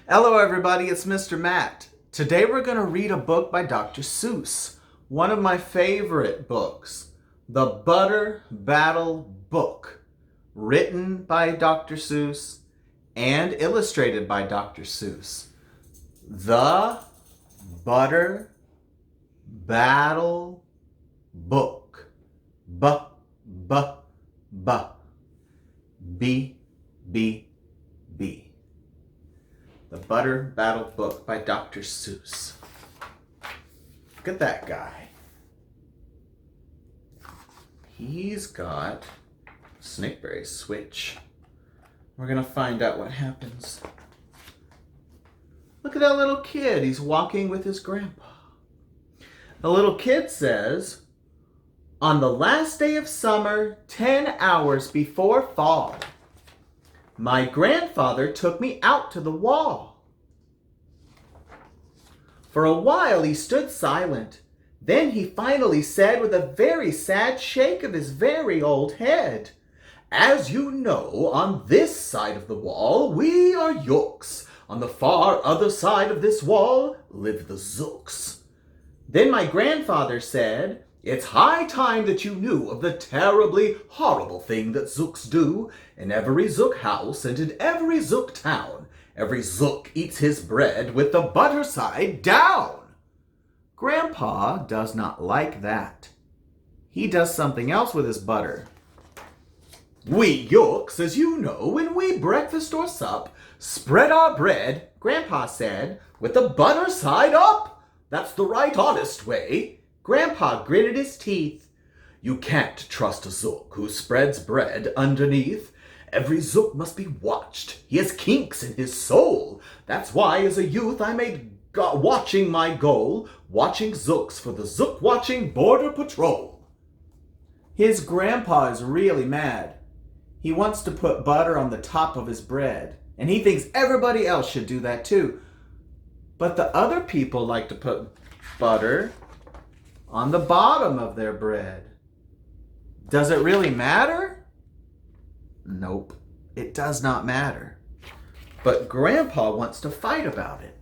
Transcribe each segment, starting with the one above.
Hello everybody, it's Mr. Matt. Today we're going to read a book by Dr. Seuss, one of my favorite books, The Butter Battle Book, written by Dr. Seuss and illustrated by Dr. Seuss. The Butter Battle Book. B, B, B. B, B, B. The Butter Battle Book by Dr. Seuss. Look at that guy. He's got a Snakeberry switch. We're going to find out what happens. Look at that little kid. He's walking with his grandpa. The little kid says, "On the last day of summer, 10 hours before fall, my grandfather took me out to the wall. For a while he stood silent. Then he finally said with a very sad shake of his very old head, 'As you know, on this side of the wall we are Yorks. On the far other side of this wall live the Zooks.' Then my grandfather said, 'It's high time that you knew of the terribly horrible thing that Zooks do. In every Zook house and in every Zook town, every Zook eats his bread with the butter side down.' Grandpa does not like that. He does something else with his butter. 'We Yorks, as you know, when we breakfast or sup, spread our bread,' Grandpa said, 'with the butter side up. That's the right honest way.' Grandpa gritted his teeth. 'You can't trust a Zook who spreads bread underneath. Every Zook must be watched. He has kinks in his soul. That's why as a youth I made watching my goal, watching Zooks for the Zook Watching Border Patrol.' His grandpa is really mad. He wants to put butter on the top of his bread, and he thinks everybody else should do that too. But the other people like to put butter on the bottom of their bread. Does it really matter? Nope, it does not matter. But Grandpa wants to fight about it.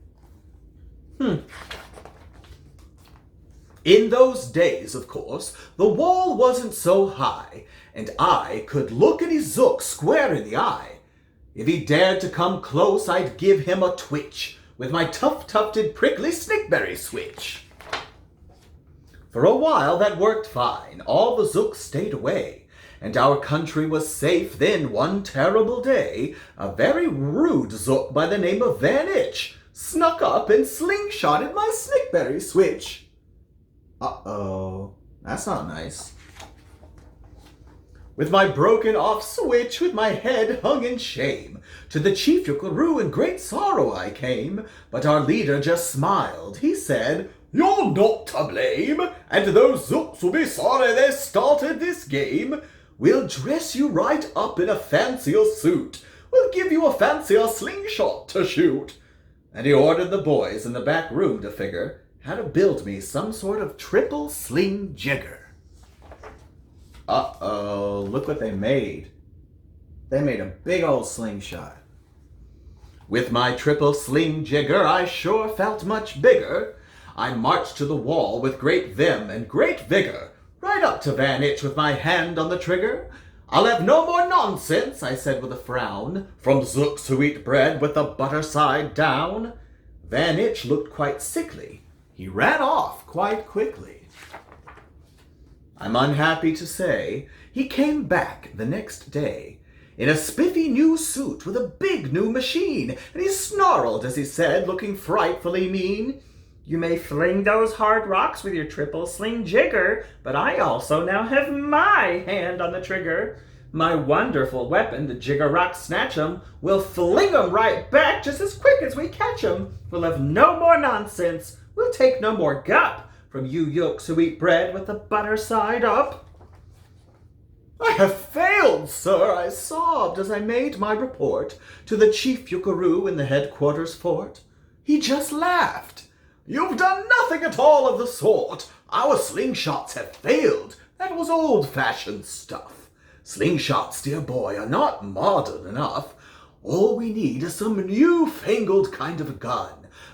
In those days, of course, the wall wasn't so high, and I could look any Zook square in the eye. If he dared to come close, I'd give him a twitch with my tough-tufted prickly snakeberry switch. For a while that worked fine. All the Zooks stayed away, and our country was safe. Then one terrible day, a very rude Zook by the name of Van Itch snuck up and slingshotted my snakeberry switch. Uh-oh, that's not nice. With my broken off switch, with my head hung in shame, to the Chief Yuckaroo in great sorrow I came. But our leader just smiled. He said, 'You're not to blame, and those Zooks will be sorry they started this game. We'll dress you right up in a fancier suit. We'll give you a fancier slingshot to shoot.' And he ordered the boys in the back room to figure how to build me some sort of triple sling jigger. Uh-oh, look what they made. They made a big old slingshot. With my triple sling jigger, I sure felt much bigger. I marched to the wall with great vim and great vigor, right up to Van Itch with my hand on the trigger. 'I'll have no more nonsense,' I said with a frown, 'from Zooks who eat bread with the butter side down.' Van Itch looked quite sickly. He ran off quite quickly. I'm unhappy to say he came back the next day in a spiffy new suit with a big new machine, and he snarled as he said, looking frightfully mean, 'You may fling those hard rocks with your triple sling jigger, but I also now have my hand on the trigger. My wonderful weapon, the jigger rock snatch 'em, we'll fling 'em right back just as quick as we catch 'em. We'll have no more nonsense. We'll take no more gup from you Yorks who eat bread with the butter side up.' 'I have failed, sir,' I sobbed as I made my report to the Chief Yuckaroo in the headquarters fort. He just laughed. 'You've done nothing at all of the sort. Our slingshots have failed. That was old-fashioned stuff. Slingshots, dear boy, are not modern enough. All we need is some new-fangled kind of gun.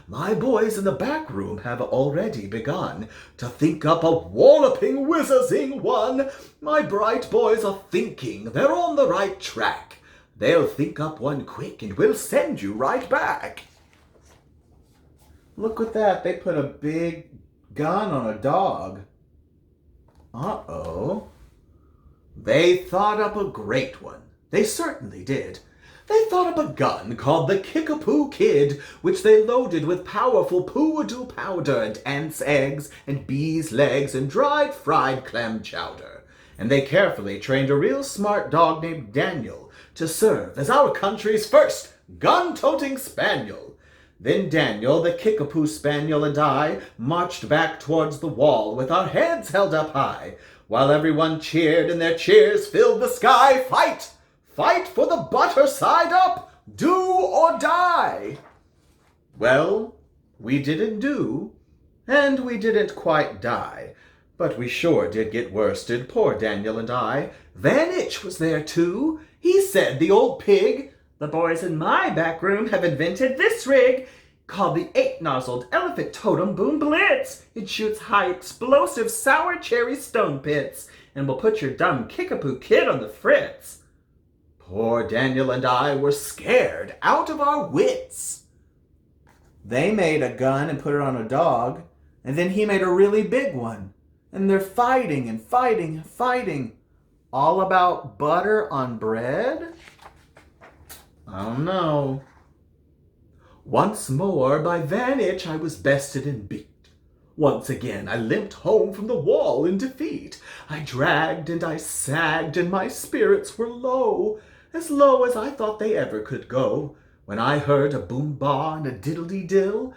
My boys in the back room have already begun to think up a walloping whizzing one. My bright boys are thinking they're on the right track. They'll think up one quick and we'll send you right back. Look at that. They put a big gun on a dog. Uh-oh. They thought up a great one. They certainly did. They thought up a gun called the Kickapoo Kid, which they loaded with powerful poo-a-doo powder and ants' eggs and bees' legs and dried fried clam chowder. And they carefully trained a real smart dog named Daniel to serve as our country's first gun-toting spaniel. Then Daniel, the Kickapoo Spaniel, and I marched back towards the wall with our heads held up high, while everyone cheered and their cheers filled the sky. Fight! Fight for the butter side up! Do or die! Well, we didn't do, and we didn't quite die, but we sure did get worsted, poor Daniel and I. Van Itch was there too. He said, the old pig, "The boys in my back room have invented this rig, called the 8-nozzled elephant totem boom blitz. It shoots high explosive sour cherry stone pits, and will put your dumb Kickapoo Kid on the fritz." Poor Daniel and I were scared out of our wits. They made a gun and put it on a dog, and then he made a really big one. And they're fighting and fighting and fighting. All about butter on bread? I don't know. Once more by Van Itch I was bested and beat. Once again I limped home from the wall in defeat. I dragged and I sagged and my spirits were low as I thought they ever could go, when I heard a boom-bah and a diddle-dee-dill,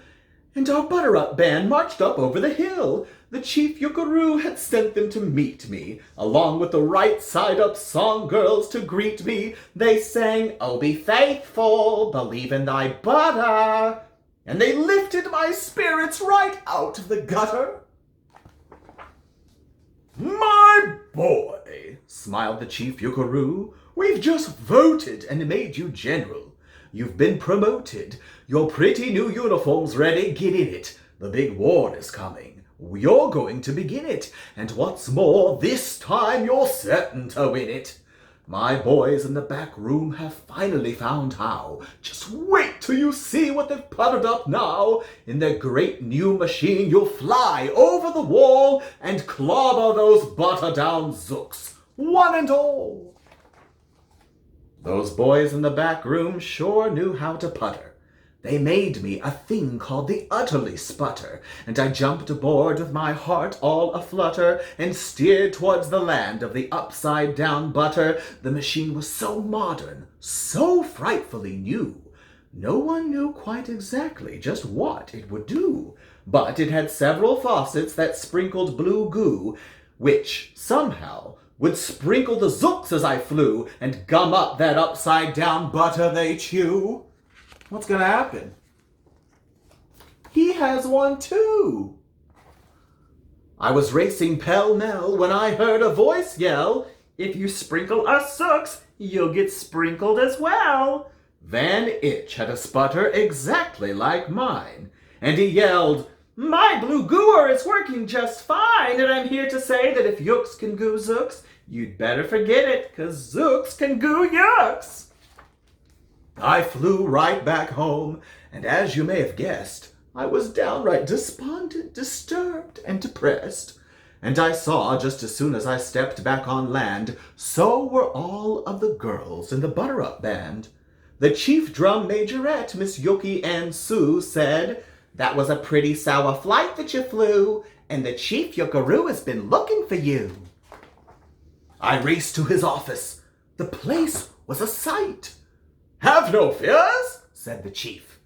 and our butter-up band marched up over the hill. The chief Yuckaroo had sent them to meet me, along with the right-side-up song girls to greet me. They sang, "Oh, be faithful, believe in thy butter," and they lifted my spirits right out of the gutter. "My boy," smiled the chief Yuckaroo, "we've just voted and made you general. You've been promoted. Your pretty new uniform's ready. Get in it. The big war is coming. You're going to begin it. And what's more, this time you're certain to win it. My boys in the back room have finally found how. Just wait till you see what they've puttered up now. In their great new machine, you'll fly over the wall and clobber those butter-down zooks, one and all." Those boys in the back room sure knew how to putter. They made me a thing called the utterly sputter, and I jumped aboard with my heart all aflutter and steered towards the land of the upside-down butter. The machine was so modern, so frightfully new. No one knew quite exactly just what it would do, but it had several faucets that sprinkled blue goo, which, somehow, would sprinkle the zooks as I flew and gum up that upside-down butter they chew. What's gonna happen? He has one too. I was racing pell-mell when I heard a voice yell, "If you sprinkle us zooks, you'll get sprinkled as well." Van Itch had a sputter exactly like mine, and he yelled, "My blue gooer is working just fine, and I'm here to say that if yooks can goo zooks, you'd better forget it, 'cause zooks can goo yooks." I flew right back home, and as you may have guessed, I was downright despondent, disturbed, and depressed. And I saw, just as soon as I stepped back on land, so were all of the girls in the butter-up band. The chief drum majorette, Miss Yoki and Sue, said, "That was a pretty sour flight that you flew, and the chief Yuckaroo has been looking for you." I raced to his office. The place was a sight. "Have no fears," said the chief.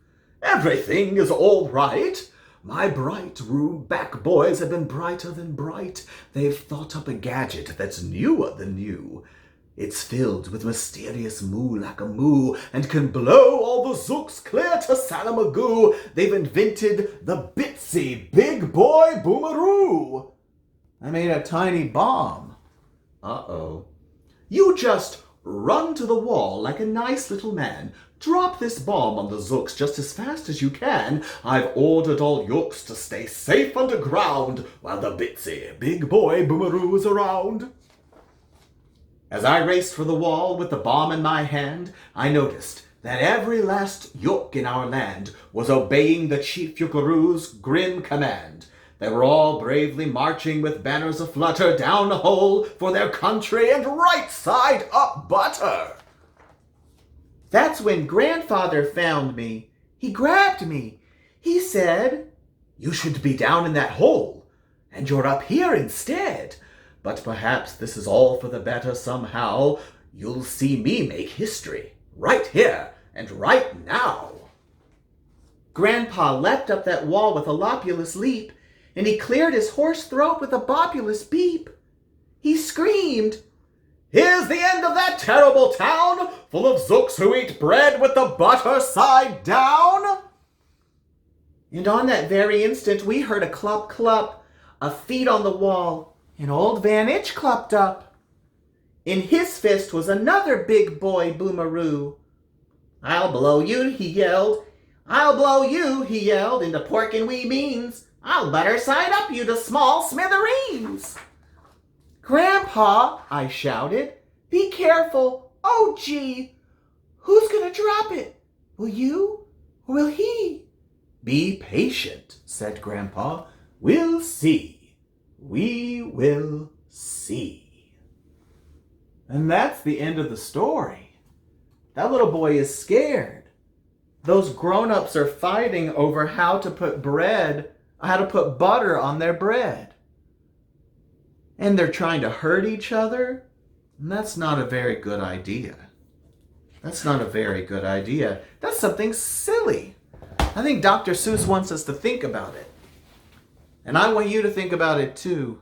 "Everything is all right. My bright room back boys have been brighter than bright. They've thought up a gadget that's newer than new. It's filled with mysterious moo-like-a-moo and can blow all the zooks clear to Salamagoo. They've invented the Bitsy Big Boy Boomeroo." I made a tiny bomb. Uh-oh. "You just run to the wall like a nice little man, Drop this bomb on the Zooks just as fast as you can. I've ordered all Yooks to stay safe underground while the Bitsy, big boy Boomeroo, is around. As I raced for the wall with the bomb in my hand, I noticed that every last Yook in our land was obeying the Chief Yookaroo's grim command. They were all bravely marching with banners aflutter down the hole for their country and right side up butter. That's when Grandfather found me. He grabbed me. He said, "You should be down in that hole, and you're up here instead. But perhaps this is all for the better somehow. You'll see me make history, right here and right now." Grandpa leapt up that wall with a lopulous leap, and he cleared his hoarse throat with a bopulous beep. He screamed, "Here's the end of that terrible town, full of Zooks who eat bread with the butter side down." And on that very instant we heard a clup clup, a feet on the wall, and old Van Itch clupped up. In his fist was another big boy Boomeroo. "I'll blow you," he yelled. "I'll blow you," he yelled, "into pork and wee beans. I'll butter side up you to small smithereens." "Grandpa," I shouted, "be careful. Oh, gee. Who's gonna drop it? Will you or will he?" "Be patient," said Grandpa. "We'll see. We will see." And that's the end of the story. That little boy is scared. Those grown-ups are fighting over how to put butter on their bread. And they're trying to hurt each other. And that's not a very good idea. That's not a very good idea. That's something silly. I think Dr. Seuss wants us to think about it. And I want you to think about it too.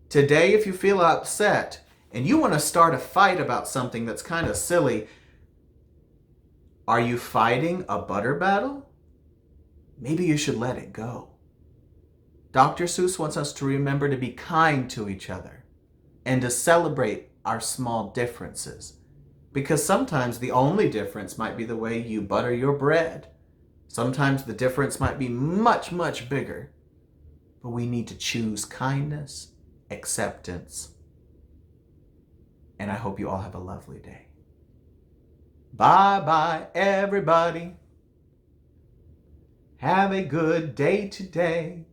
Today, if you feel upset and you want to start a fight about something that's kind of silly, are you fighting a butter battle? Maybe you should let it go. Dr. Seuss wants us to remember to be kind to each other and to celebrate our small differences. Because sometimes the only difference might be the way you butter your bread. Sometimes the difference might be much, much bigger. But we need to choose kindness, acceptance. And I hope you all have a lovely day. Bye-bye, everybody. Have a good day today.